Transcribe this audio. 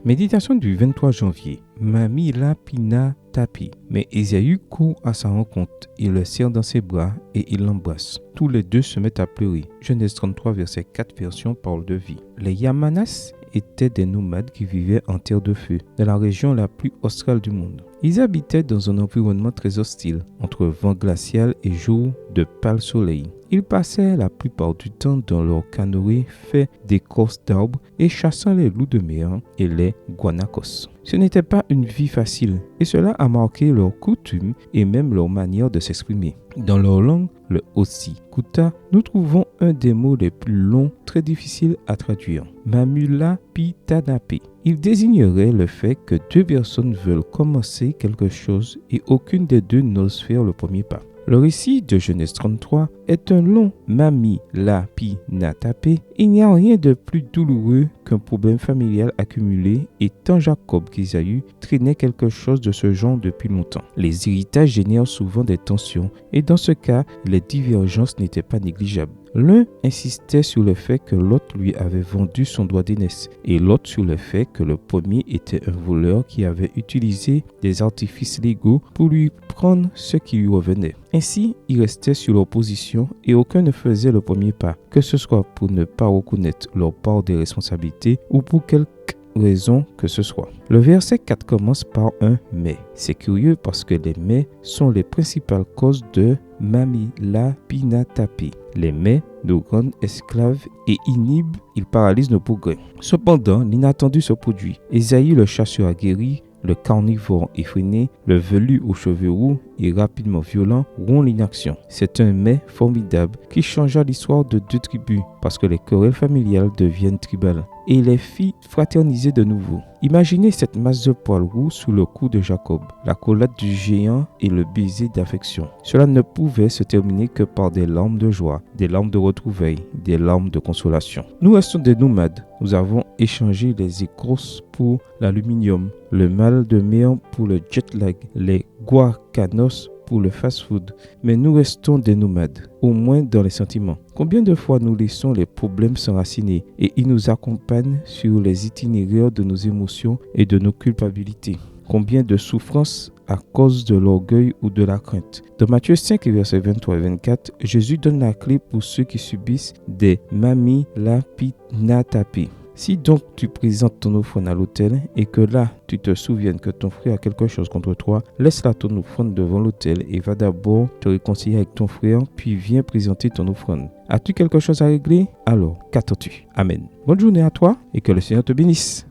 Méditation du 23 janvier. Mami la pina tapi. Mais Ésaü court à sa rencontre. Il le serre dans ses bras et il l'embrasse. Tous les deux se mettent à pleurer. Genèse 33, verset 4, version Parole de vie. Les Yamanas étaient des nomades qui vivaient en terre de feu, dans la région la plus australe du monde. Ils habitaient dans un environnement très hostile, entre vent glacial et jours de pâle soleil. Ils passaient la plupart du temps dans leur canoë fait d'écorce d'arbres et chassant les loups de mer et les guanacos. Ce n'était pas une vie facile et cela a marqué leurs coutumes et même leur manière de s'exprimer. Dans leur langue, le Ossi-Kuta, nous trouvons un des mots les plus longs, très difficiles à traduire. Mamula Pitanape. Il désignerait le fait que deux personnes veulent commencer quelque chose et aucune des deux n'ose faire le premier pas. Le récit de Genèse 33 est un long Mami la pi na tapé. Il n'y a rien de plus douloureux qu'un problème familial accumulé et tant Jacob qu'Ésaü traînaient quelque chose de ce genre depuis longtemps. Les héritages génèrent souvent des tensions et dans ce cas, les divergences n'étaient pas négligeables. L'un insistait sur le fait que l'autre lui avait vendu son droit d'aînesse et l'autre sur le fait que le premier était un voleur qui avait utilisé des artifices légaux pour lui prendre ce qui lui revenait. Ainsi, ils restaient sur leur position et aucun ne faisait le premier pas, que ce soit pour ne pas reconnaître leur part des responsabilités ou pour quelque raison que ce soit. Le verset 4 commence par un « mais ». C'est curieux parce que les « mais » sont les principales causes de Mami la Pinatapi. Les « mais » nous rendent esclaves et inhibent, ils paralysent nos progrès. Cependant, l'inattendu se produit. Ésaü, le chasseur aguerri, le carnivore effréné, le velu aux cheveux roux et rapidement violent rompt l'inaction. C'est un mais formidable qui changea l'histoire de deux tribus parce que les querelles familiales deviennent tribales et les fit fraterniser de nouveau. Imaginez cette masse de poils roux sous le cou de Jacob, la collade du géant et le baiser d'affection. Cela ne pouvait se terminer que par des larmes de joie, des larmes de retrouvailles, des larmes de consolation. Nous restons des nomades. Nous avons échangé les écrosses pour l'aluminium, le mal de mer pour le jet lag, les guacanos pour le fast-food, mais nous restons des nomades, au moins dans les sentiments. Combien de fois nous laissons les problèmes s'enraciner et ils nous accompagnent sur les itinéraires de nos émotions et de nos culpabilités? Combien de souffrances à cause de l'orgueil ou de la crainte? Dans Matthieu 5, versets 23 et 24, Jésus donne la clé pour ceux qui subissent des mami lapinatapi. Si donc tu présentes ton offrande à l'autel et que là tu te souviennes que ton frère a quelque chose contre toi, laisse là ton offrande devant l'autel et va d'abord te réconcilier avec ton frère, puis viens présenter ton offrande. As-tu quelque chose à régler? Alors, qu'attends-tu? Amen. Bonne journée à toi et que le Seigneur te bénisse.